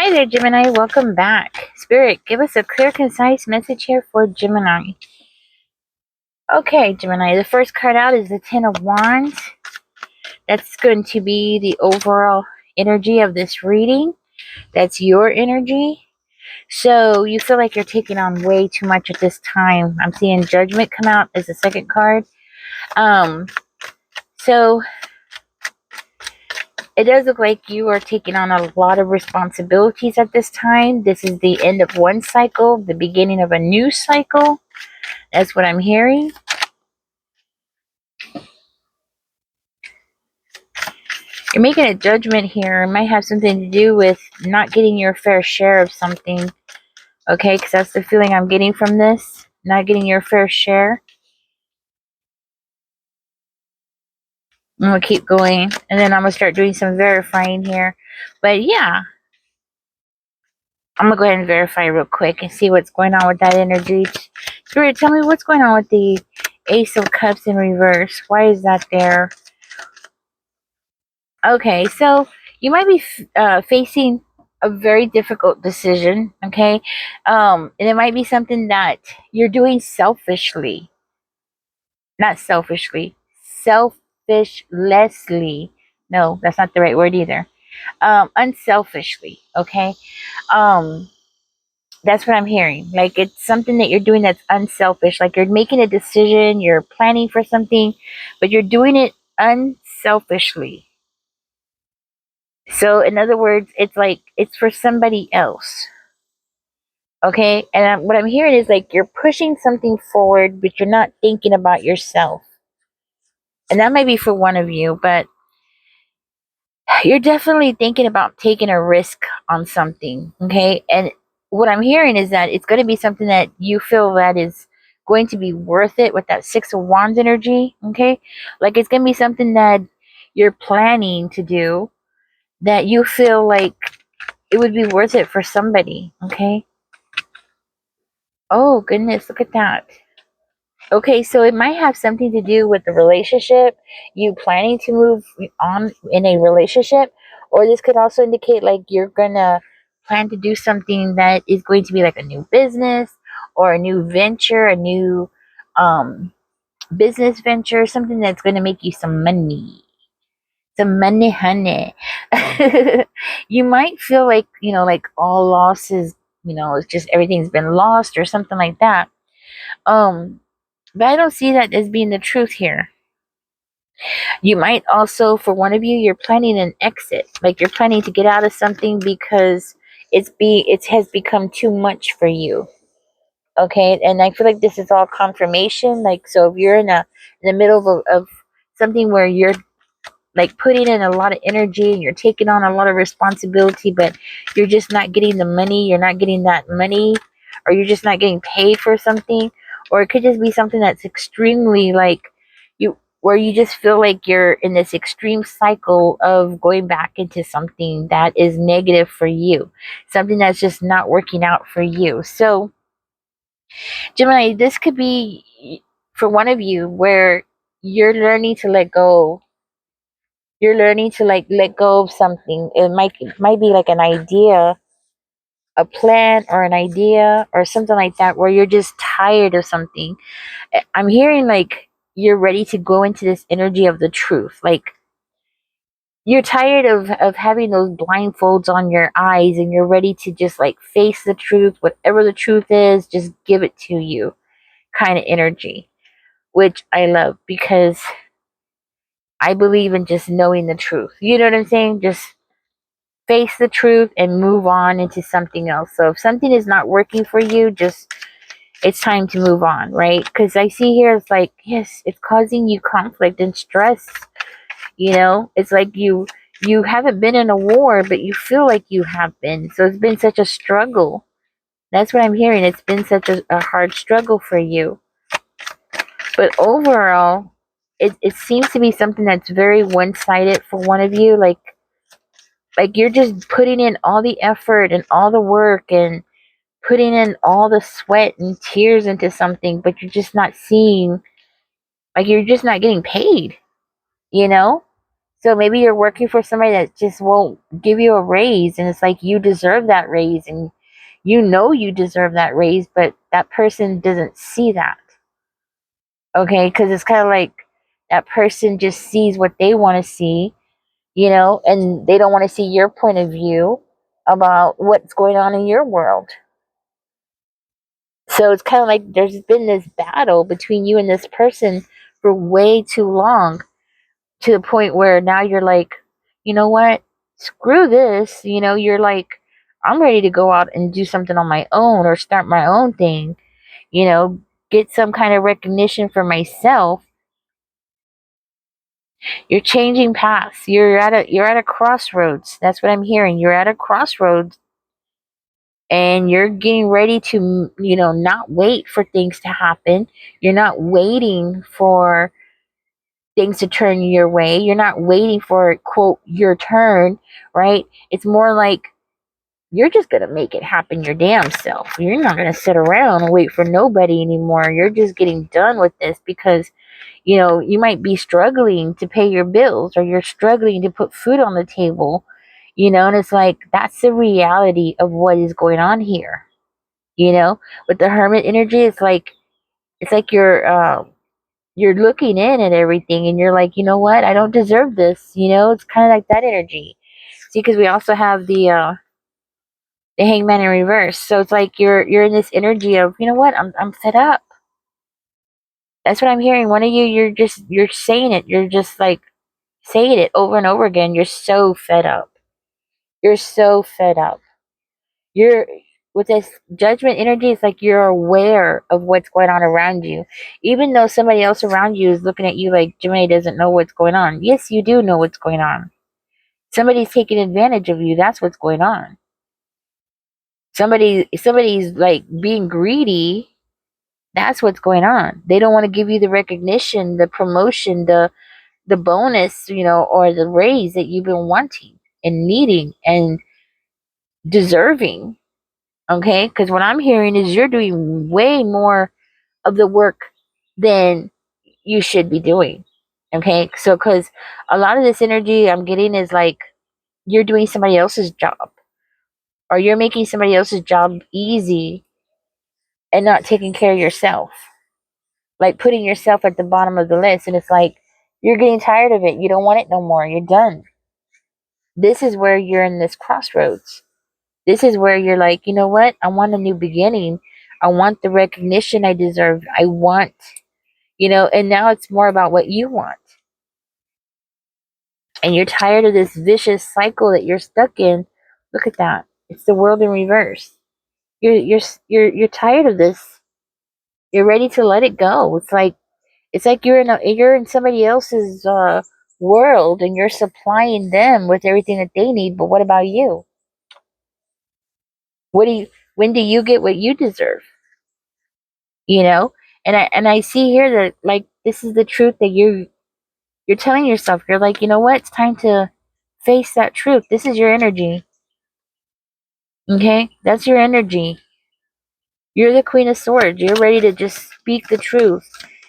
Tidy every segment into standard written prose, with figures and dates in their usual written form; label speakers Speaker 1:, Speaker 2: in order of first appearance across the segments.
Speaker 1: Hi there, Gemini. Welcome back. Spirit, give us a clear, concise message here for Gemini. Okay, Gemini, the first card out is the Ten of Wands. That's going to be the overall energy of this reading. That's your energy. So you feel like you're taking on way too much at this time. I'm seeing Judgment come out as the second card. So it does look like you are taking on a lot of responsibilities at this time. This is the end of one cycle, the beginning of a new cycle. That's what I'm hearing. You're making a judgment here. It might have something to do with not getting your fair share of something. Okay, because that's the feeling I'm getting from this. Not getting your fair share. I'm going to keep going. And then I'm going to start doing some verifying here. But yeah. I'm going to go ahead and verify real quick and see what's going on with that energy. Spirit, tell me what's going on with the Ace of Cups in reverse. Why is that there? Okay, so you might be facing a very difficult decision, okay? And it might be something that you're doing selfishly. Not selfishly. Selfishlessly. No, that's not the right word either. Unselfishly, okay? That's what I'm hearing. Like, it's something that you're doing that's unselfish. Like, you're making a decision, you're planning for something, but you're doing it unselfishly. So, in other words, it's like it's for somebody else. Okay? And what I'm hearing is like you're pushing something forward, but you're not thinking about yourself. And that might be for one of you, but you're definitely thinking about taking a risk on something. Okay? And what I'm hearing is that it's going to be something that you feel that is going to be worth it with that Six of Wands energy. Okay? Like, it's going to be something that you're planning to do that you feel like it would be worth it for somebody, okay? Oh, goodness, look at that. Okay, so it might have something to do with the relationship, you planning to move on in a relationship, or this could also indicate like you're gonna plan to do something that is going to be like a new business or a new venture, a new business venture, something that's going to make you some money. Some money, honey. You might feel like, like all losses, it's just everything's been lost or something like that. But I don't see that as being the truth here. You might also, for one of you, you're planning an exit. Like, you're planning to get out of something because it has become too much for you. Okay, and I feel like this is all confirmation. Like, so if you're in the middle of something where you're like putting in a lot of energy and you're taking on a lot of responsibility, but you're just not getting the money, you're not getting that money, or you're just not getting paid for something, or it could just be something that's extremely like where you just feel like you're in this extreme cycle of going back into something that is negative for you, something that's just not working out for you. So, Gemini, this could be for one of you where you're learning to let go. You're learning to like let go of something. It might be like an idea, a plan, or an idea or something like that, where you're just tired of something. I'm hearing like you're ready to go into this energy of the truth. Like, you're tired of having those blindfolds on your eyes, and you're ready to just like face the truth, whatever the truth is, just give it to you kind of energy, which I love because I believe in just knowing the truth. You know what I'm saying? Just face the truth and move on into something else. So if something is not working for you, just it's time to move on, right? Because I see here it's like, yes, it's causing you conflict and stress. It's like you haven't been in a war, but you feel like you have been. So it's been such a struggle. That's what I'm hearing. It's been such a hard struggle for you. But overall, it seems to be something that's very one-sided for one of you. Like you're just putting in all the effort and all the work and putting in all the sweat and tears into something, but you're just not seeing, like, you're just not getting paid, you know? So maybe you're working for somebody that just won't give you a raise, and it's like you deserve that raise, and you know you deserve that raise, but that person doesn't see that. Okay, because it's kind of like that person just sees what they want to see, and they don't want to see your point of view about what's going on in your world. So it's kind of like there's been this battle between you and this person for way too long, to the point where now you're like, you know what? Screw this. You're like, I'm ready to go out and do something on my own or start my own thing, you know, get some kind of recognition for myself. You're changing paths. You're at a crossroads. That's what I'm hearing. You're at a crossroads, and you're getting ready to, not wait for things to happen. You're not waiting for things to turn your way. You're not waiting for, quote, your turn, right? It's more like you're just going to make it happen your damn self. You're not going to sit around and wait for nobody anymore. You're just getting done with this because, you might be struggling to pay your bills, or you're struggling to put food on the table, and it's like that's the reality of what is going on here. With the hermit energy, it's like you're looking in at everything, and you're like, you know what? I don't deserve this. It's kind of like that energy. See, because we also have the hangman in reverse. So it's like you're in this energy of, you know what? I'm fed up. That's what I'm hearing. One of you, you're saying it. You're just like saying it over and over again. You're so fed up. You're so fed up. You're with this judgment energy. It's like you're aware of what's going on around you, even though somebody else around you is looking at you like Gemini doesn't know what's going on. Yes, you do know what's going on. Somebody's taking advantage of you. That's what's going on. Somebody's like being greedy. That's what's going on. They don't want to give you the recognition, the promotion, the bonus, or the raise that you've been wanting and needing and deserving. Okay? Because what I'm hearing is you're doing way more of the work than you should be doing. Okay? So, because a lot of this energy I'm getting is like you're doing somebody else's job, or you're making somebody else's job easy and not taking care of yourself. Like putting yourself at the bottom of the list. And it's like you're getting tired of it. You don't want it no more. You're done. This is where you're in this crossroads. This is where you're like, you know what? I want a new beginning. I want the recognition I deserve. I want, and now it's more about what you want. And you're tired of this vicious cycle that you're stuck in. Look at that. It's the world in reverse. You're tired of this. You're ready to let it go. It's like you're in somebody else's world, and you're supplying them with everything that they need. But what about you? When do you get what you deserve? You know, and I see here that like this is the truth that you're telling yourself. You're like, you know what? It's time to face that truth. This is your energy. Okay, that's your energy. You're the Queen of Swords. You're ready to just speak the truth,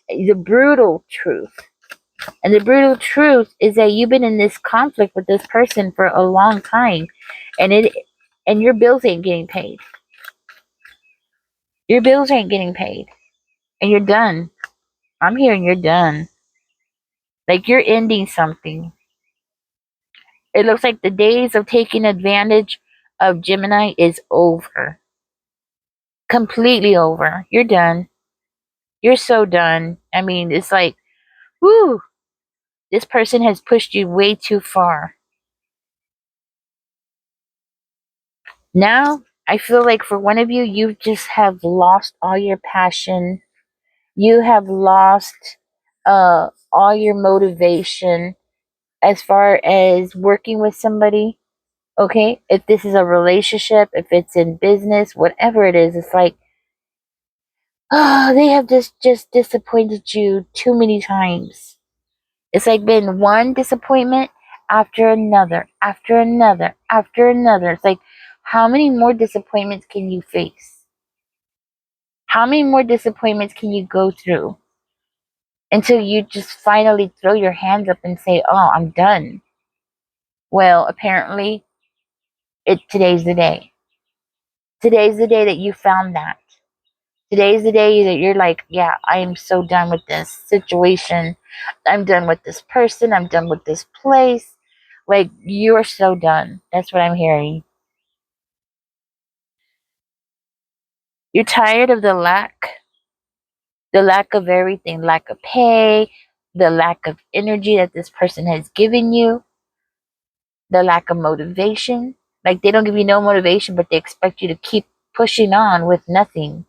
Speaker 1: the brutal truth. And the brutal truth is that you've been in this conflict with this person for a long time, and your bills ain't getting paid. Your bills ain't getting paid, and you're done. I'm hearing you're done. Like you're ending something. It looks like the days of taking advantage of Gemini is over. Completely over. You're done. You're so done. I mean, it's like, whoo, this person has pushed you way too far. Now, I feel like for one of you, you just have lost all your passion. You have lost all your motivation as far as working with somebody. Okay, if this is a relationship, if it's in business, whatever it is, it's like, oh, they have just disappointed you too many times. It's like been one disappointment after another, after another, after another. It's like, how many more disappointments can you face? How many more disappointments can you go through until you just finally throw your hands up and say, oh, I'm done? Well, apparently, today's the day. Today's the day that you found that. Today's the day that you're like, yeah, I am so done with this situation. I'm done with this person. I'm done with this place. Like, you are so done. That's what I'm hearing. You're tired of the lack of everything, lack of pay, the lack of energy that this person has given you, the lack of motivation. Like, they don't give you no motivation, but they expect you to keep pushing on with nothing.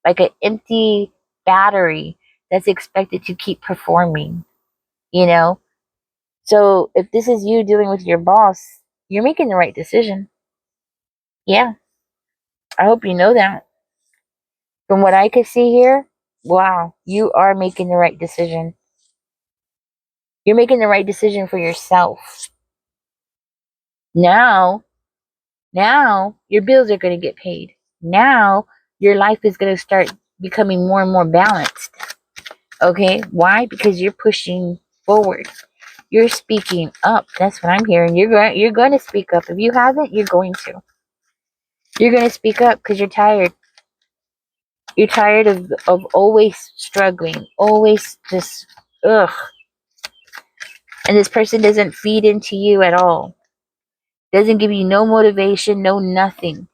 Speaker 1: Like an empty battery that's expected to keep performing, you know? So if this is you dealing with your boss, you're making the right decision. Yeah, I hope you know that. From what I could see here, wow, you are making the right decision. You're making the right decision for yourself. Now, now your bills are going to get paid. Now your life is going to start becoming more and more balanced. Okay? Why? Because you're pushing forward. You're speaking up. That's what I'm hearing. You're going to speak up. If you haven't, you're going to. You're going to speak up because you're tired. You're tired of always struggling, always just ugh. And this person doesn't feed into you at all. Doesn't give you no motivation, no nothing.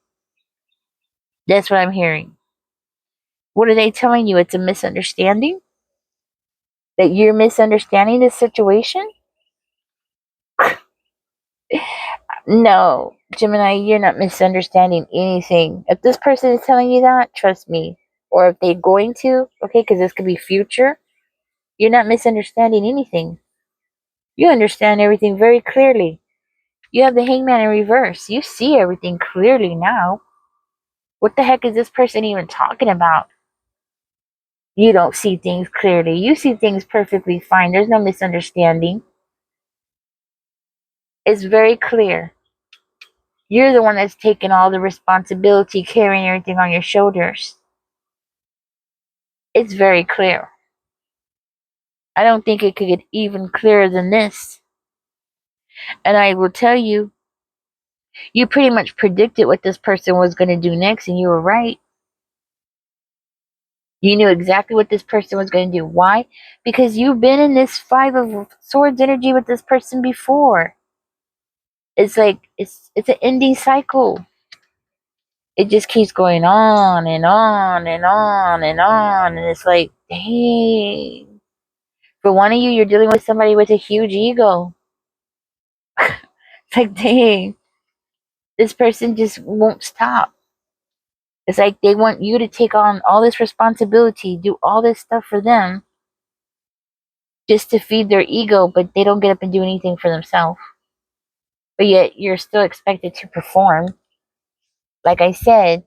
Speaker 1: That's what I'm hearing. What are they telling you? It's a misunderstanding? That you're misunderstanding the situation? No, Gemini, you're not misunderstanding anything. If this person is telling you that, trust me. Or if they're going to, okay, because this could be future, you're not misunderstanding anything. You understand everything very clearly. You have the hangman in reverse. You see everything clearly now. What the heck is this person even talking about? You don't see things clearly. You see things perfectly fine. There's no misunderstanding. It's very clear. You're the one that's taking all the responsibility, carrying everything on your shoulders. It's very clear. I don't think it could get even clearer than this. And I will tell you, you pretty much predicted what this person was going to do next, and you were right. You knew exactly what this person was going to do. Why? Because you've been in this Five of Swords energy with this person before. It's like it's an ending cycle. It just keeps going on and on and on and on, and it's like, dang. For one of you, you're dealing with somebody with a huge ego. It's like, dang, this person just won't stop. It's like they want you to take on all this responsibility, do all this stuff for them just to feed their ego, but they don't get up and do anything for themselves. But yet you're still expected to perform. Like I said,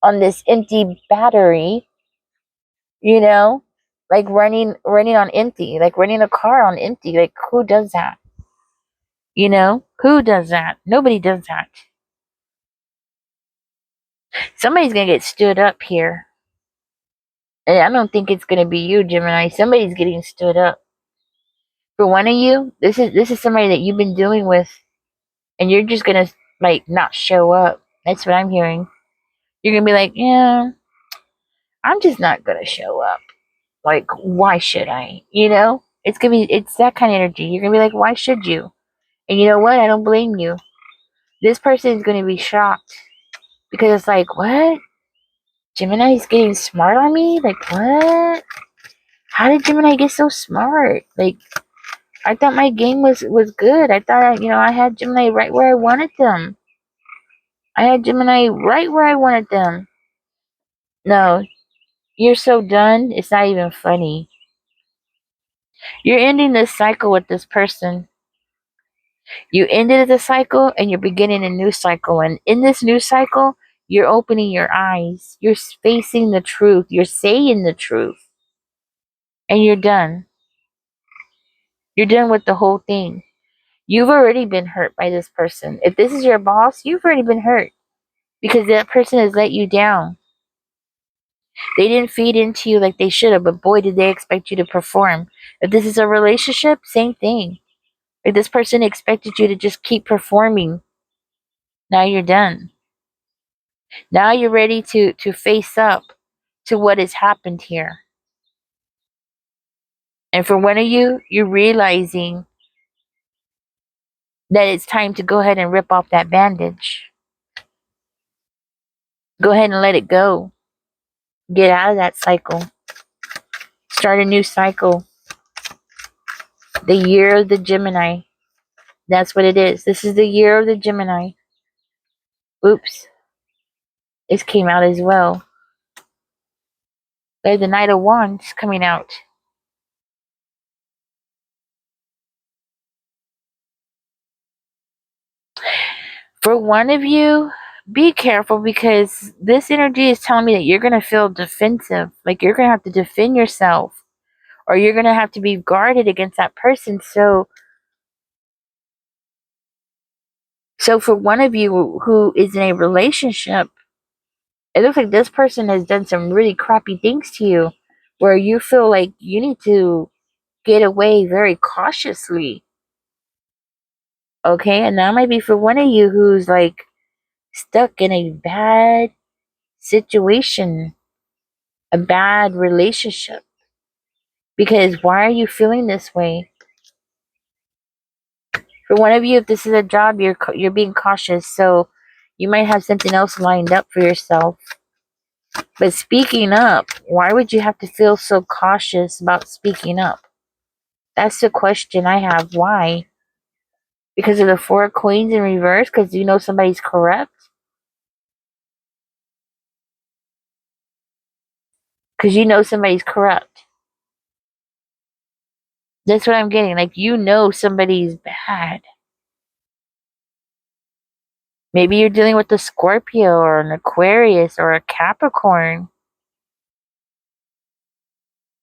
Speaker 1: on this empty battery, you know, like running on empty, like running a car on empty. Like, who does that? You know, who does that? Nobody does that. Somebody's gonna get stood up here. And I don't think it's gonna be you, Gemini. Somebody's getting stood up. For one of you, this is somebody that you've been dealing with, and you're just gonna like not show up. That's what I'm hearing. You're gonna be like, yeah, I'm just not gonna show up. Like, why should I? You know? It's that kind of energy. You're gonna be like, why should you? And you know what? I don't blame you. This person is gonna be shocked. Because it's like, what? Gemini is getting smart on me? Like, what? How did Gemini get so smart? Like, I thought my game was good. I thought, I had Gemini right where I wanted them. I had Gemini right where I wanted them. No, you're so done. It's not even funny. You're ending this cycle with this person. You ended the cycle and you're beginning a new cycle. And in this new cycle, you're opening your eyes. You're facing the truth. You're saying the truth. And you're done. You're done with the whole thing. You've already been hurt by this person. If this is your boss, you've already been hurt because that person has let you down. They didn't feed into you like they should have, but boy, did they expect you to perform. If this is a relationship, same thing. If this person expected you to just keep performing, now you're done. Now you're ready to face up to what has happened here. And for one of you, you're realizing that it's time to go ahead and rip off that bandage. Go ahead and let it go. Get out of that cycle. Start a new cycle. The year of the Gemini. That's what it is. This is the year of the Gemini. Oops. This came out as well. There's the Knight of Wands coming out. For one of you, be careful because this energy is telling me that you're going to feel defensive. Like you're going to have to defend yourself. Or you're going to have to be guarded against that person. So for one of you who is in a relationship, it looks like this person has done some really crappy things to you where you feel like you need to get away very cautiously. Okay, and that might be for one of you who's like stuck in a bad situation, a bad relationship. Because why are you feeling this way? For one of you, if this is a job, you're being cautious, so you might have something else lined up for yourself. But speaking up, why would you have to feel so cautious about speaking up? That's the question I have. Why? Because of the Four of Coins in reverse? Because you know somebody's corrupt? Because you know somebody's corrupt. That's what I'm getting. Like, you know somebody's bad. Maybe you're dealing with a Scorpio or an Aquarius or a Capricorn.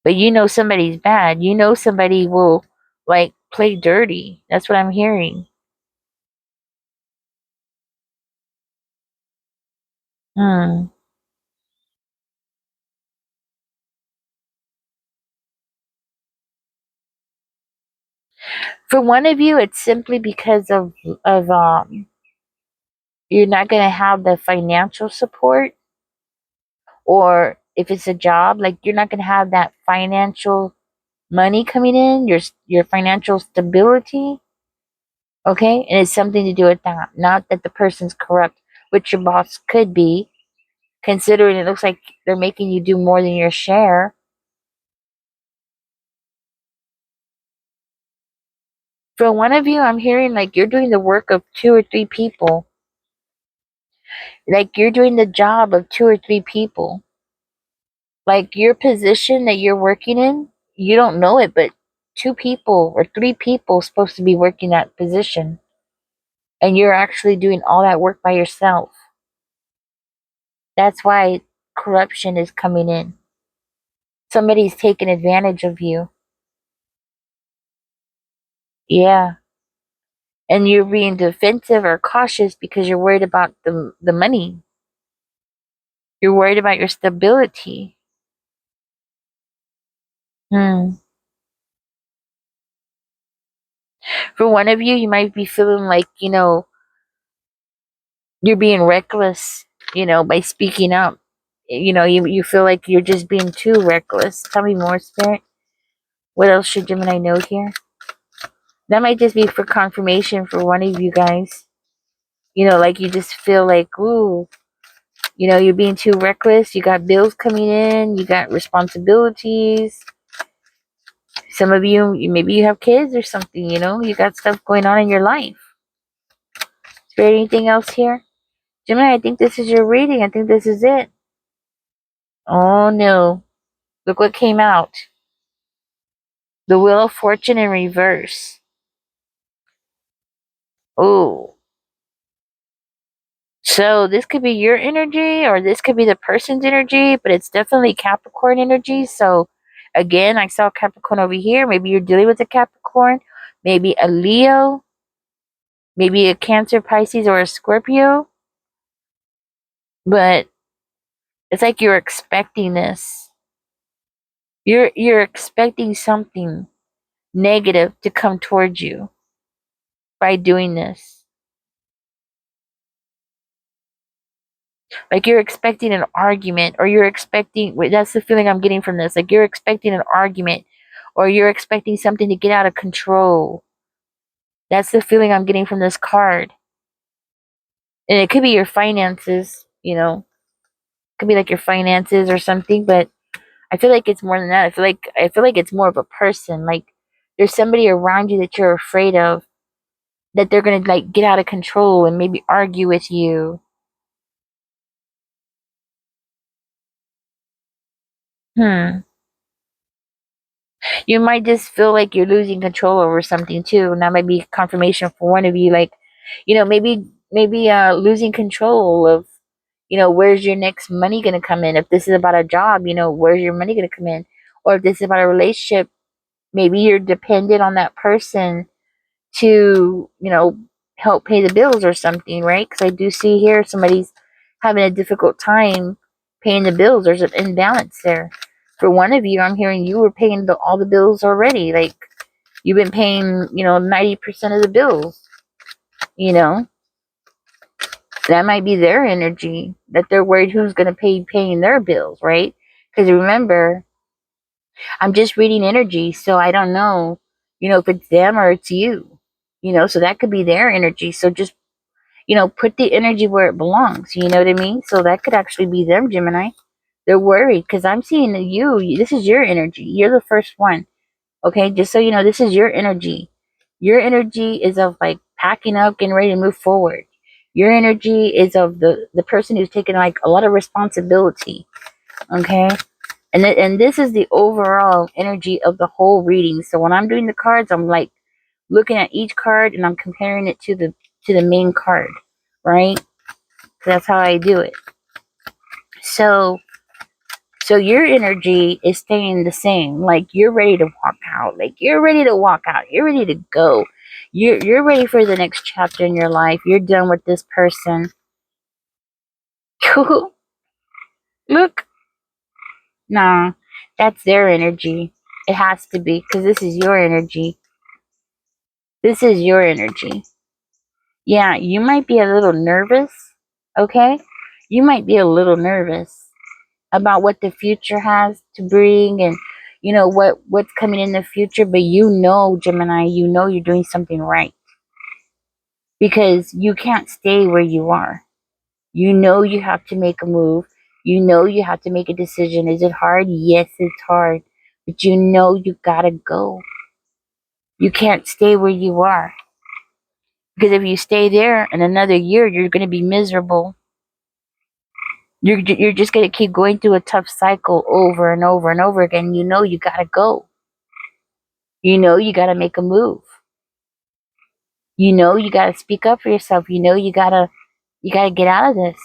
Speaker 1: But you know somebody's bad. You know somebody will, like, play dirty. That's what I'm hearing. Hmm. For one of you, it's simply because of you're not gonna have the financial support, or if it's a job, like you're not gonna have that financial money coming in, your financial stability. Okay, and it's something to do with that, not that the person's corrupt, which your boss could be, considering it looks like they're making you do more than your share. For one of you, I'm hearing like you're doing the work of two or three people. Like you're doing the job of two or three people. Like your position that you're working in, you don't know it, but two people or three people supposed to be working that position. And you're actually doing all that work by yourself. That's why corruption is coming in. Somebody's taking advantage of you. Yeah. And you're being defensive or cautious because you're worried about the money. You're worried about your stability. Hmm. For one of you, you might be feeling like, you're being reckless, by speaking up. You feel like you're just being too reckless. Tell me more, Spirit. What else should Gemini know here? That might just be for confirmation for one of you guys. Like you just feel like, ooh, you're being too reckless. You got bills coming in. You got responsibilities. Some of you, maybe you have kids or something, you got stuff going on in your life. Is there anything else here? Gemini, I think this is your reading. I think this is it. Oh no. Look what came out. The Wheel of Fortune in reverse. Oh. So this could be your energy or this could be the person's energy, but it's definitely Capricorn energy. So again, I saw Capricorn over here. Maybe you're dealing with a Capricorn, maybe a Leo, maybe a Cancer, Pisces, or a Scorpio. But it's like you're expecting this. You're expecting something negative to come towards you. by doing this. Like you're expecting an argument, or you're expecting, that's the feeling I'm getting from this. Like you're expecting an argument, or you're expecting something to get out of control. That's the feeling I'm getting from this card. And it could be your finances, it could be like your finances or something, but I feel like it's more than that. I feel like it's more of a person. Like there's somebody around you that you're afraid of, that they're gonna like get out of control and maybe argue with you. Hmm. You might just feel like you're losing control over something too. And that might be confirmation for one of you. Like, maybe losing control of, where's your next money gonna come in? If this is about a job, where's your money gonna come in? Or if this is about a relationship, maybe you're dependent on that person to, help pay the bills or something, right? Because I do see here somebody's having a difficult time paying the bills. There's an imbalance there. For one of you, I'm hearing you were paying all the bills already. Like you've been paying, 90% of the bills, you know? That might be their energy, that they're worried who's going to paying their bills, right? Because remember, I'm just reading energy, so I don't know, if it's them or it's you, so that could be their energy. So just, put the energy where it belongs, you know what I mean? So that could actually be them, Gemini. They're worried because I'm seeing that this is your energy. You're the first one. Okay, just so you know, this is your energy. Your energy is of like packing up, getting ready to move forward. Your energy is of the person who's taking like a lot of responsibility. Okay, and this is the overall energy of the whole reading. So when I'm doing the cards, I'm like looking at each card and I'm comparing it to the main card, right? That's how I do it. So your energy is staying the same. Like you're ready to walk out. Like you're ready to walk out. You're ready to go. You're ready for the next chapter in your life. You're done with this person. Look. Nah, that's their energy. It has to be because this is your energy. This is your energy. Yeah, you might be a little nervous. Okay? You might be a little nervous about what the future has to bring, and what's coming in the future, but Gemini, you're doing something right because you can't stay where you are. You have to make a move. You have to make a decision. Is it hard? Yes, it's hard, but you gotta go. You can't stay where you are, because if you stay there in another year, you're going to be miserable. You're just going to keep going through a tough cycle over and over and over again. You gotta go. You gotta make a move. You gotta speak up for yourself. You gotta get out of this.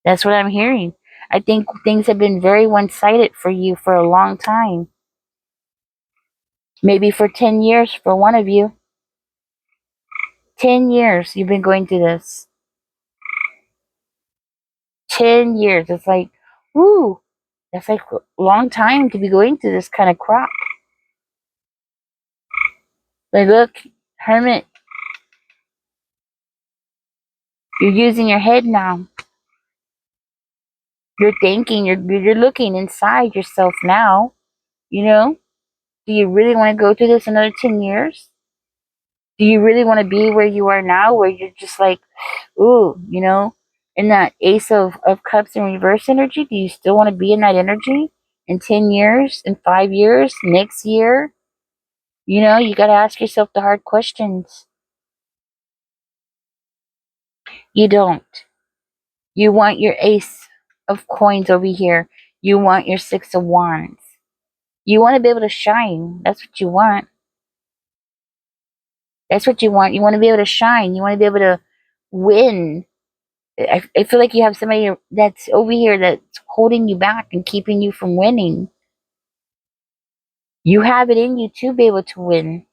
Speaker 1: That's what I'm hearing. I think things have been very one-sided for you for a long time. Maybe for 10 years for one of you. 10 years you've been going through this. 10 years. It's like, woo, that's like a long time to be going through this kind of crap. Like, look, Hermit, you're using your head now. You're thinking, you're looking inside yourself now. Do you really want to go through this another 10 years? Do you really want to be where you are now, where you're just like, ooh, in that Ace of Cups in reverse energy? Do you still want to be in that energy in 10 years, in 5 years, next year? You got to ask yourself the hard questions. You don't. You want your Ace of Coins over here. You want your Six of Wands. You want to be able to shine. That's what you want. That's what you want. You want to be able to shine. You want to be able to win. I feel like you have somebody that's over here that's holding you back and keeping you from winning. You have it in you to be able to win.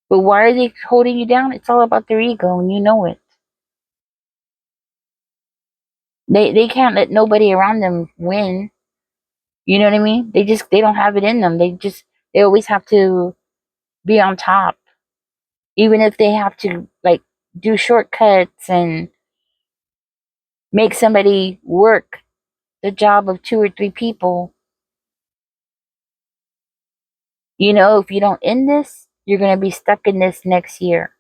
Speaker 1: But why are they holding you down? It's all about their ego, and you know it. They can't let nobody around them win. You know what I mean? They don't have it in them. They always have to be on top. Even if they have to like do shortcuts and make somebody work the job of 2 or 3 people, if you don't end this, you're going to be stuck in this next year.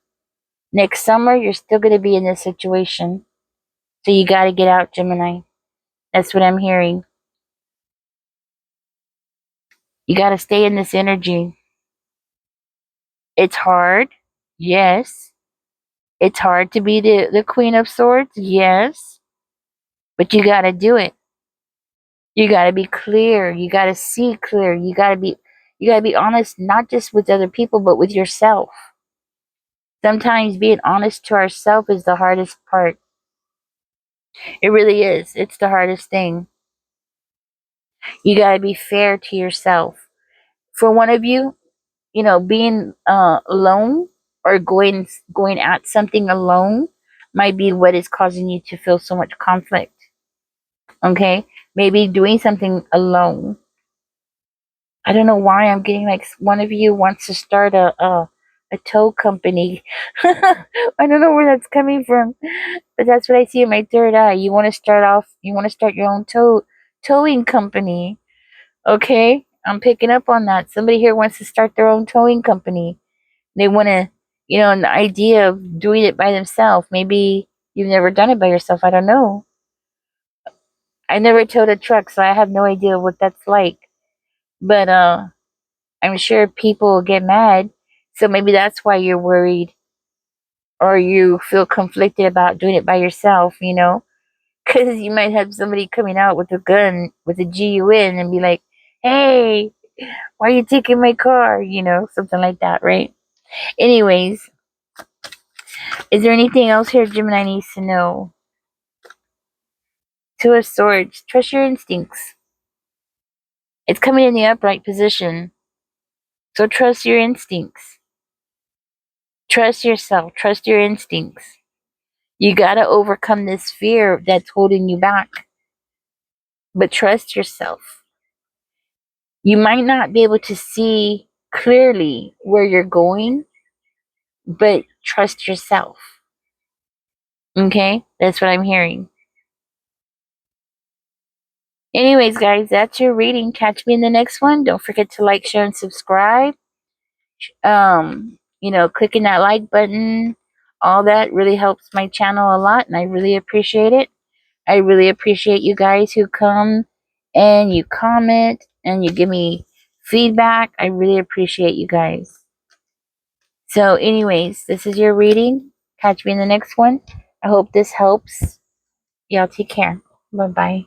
Speaker 1: Next summer, you're still going to be in this situation. So you got to get out, Gemini. That's what I'm hearing. You got to stay in this energy. It's hard. Yes. It's hard to be the Queen of Swords. Yes. But you got to do it. You got to be clear. You got to see clear. You got to be honest, not just with other people, but with yourself. Sometimes being honest to ourselves is the hardest part. It really is. It's the hardest thing. You got to be fair to yourself. For one of you, being alone or going at something alone might be what is causing you to feel so much conflict. Okay, maybe doing something alone. I don't know why I'm getting like one of you wants to start a tow company. I don't know where that's coming from, but that's what I see in my third eye. You want to start off. You want to start your own towing company. Okay, I'm picking up on that. Somebody here wants to start their own towing company. They want to, an idea of doing it by themselves. Maybe you've never done it by yourself. I don't know. I never towed a truck, so I have no idea what that's like. But I'm sure people will get mad. So maybe that's why you're worried or you feel conflicted about doing it by yourself, because you might have somebody coming out with a gun, with a GUN, and be like, hey, why are you taking my car? Something like that, right? Anyways, is there anything else here Gemini needs to know? Two of Swords, trust your instincts. It's coming in the upright position. So trust your instincts. Trust yourself. Trust your instincts. You got to overcome this fear that's holding you back. But trust yourself. You might not be able to see clearly where you're going, but trust yourself. Okay? That's what I'm hearing. Anyways, guys, that's your reading. Catch me in the next one. Don't forget to like, share, and subscribe. Clicking that like button, all that really helps my channel a lot, and I really appreciate it. I really appreciate you guys who come and you comment and you give me feedback. I really appreciate you guys. So, anyways, this is your reading. Catch me in the next one. I hope this helps. Y'all take care. Bye bye.